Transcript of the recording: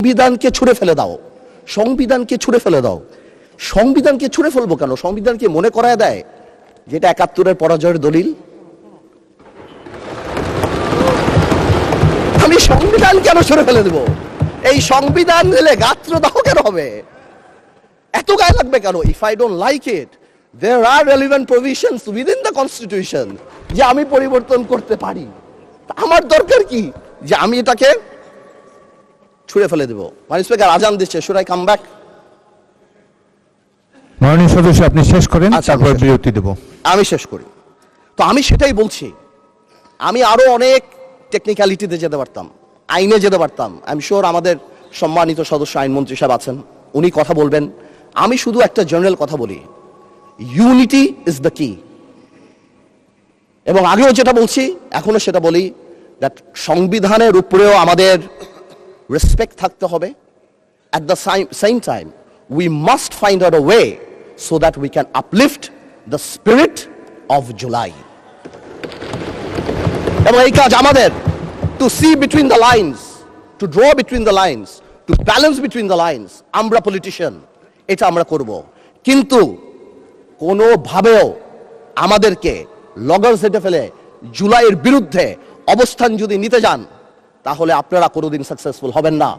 সংবিধানকে ছুঁড়ে ফেলে দাও, সংবিধানকে ছুঁড়ে ফেলে দাও। সংবিধানকে ছুঁড়ে ফেলবো কেন? সংবিধানকে মনে করায় দেয় যেটা ৭১-এর পরাজয়ের দলিল। আমি সংবিধান কেন ছুঁড়ে ফেলে দেব? এই সংবিধান দিলে গাত্রদাহ কেন হবে? এত গায়ে লাগবে কেন? If I don't like it, there are relevant provisions within the constitution যে আমি পরিবর্তন করতে পারি। আমার দরকার কি যে আমি এটাকে ছুঁড়ে ফেলে দেব? মাননীয় স্পিকার, আজান দিচ্ছে, শুড আই কাম ব্যাক? মাননীয় সদস্য, আপনি শেষ করেন, তারপর বিরতি দেব। আমি শেষ করি। তো আমি সেটাই বলছি, আমি আরো অনেক টেকনিক্যালিটিতে যেতে পারতাম, আইনে যেতে পারতাম। আই এম শিওর আমাদের সম্মানিত সদস্য আইনমন্ত্রী সাহেব আছেন, উনি কথা বলবেন। আমি শুধু একটা জেনারেল কথা বলি, ইউনিটি ইজ দ্য কি। এবং আগেও যেটা বলছি, এখনো সেটা বলি, দ্যাট সংবিধানের উপরেও আমাদের রেসপেক্ট থাকতে হবে। At the same time, we must find out a way so that we can uplift the spirit of July. এবং এই কাজ আমাদের, to see between the lines, to draw between the lines, to balance between the lines. আমরা politician, এটা আমরা করব, কিন্তু কোনোভাবেও আমাদেরকে লগস হেঁটে ফেলে জুলাইয়ের বিরুদ্ধে অবস্থান যদি নিতে যান, তাহলে আপনারা কোনোদিন সাকসেসফুল হবেন না।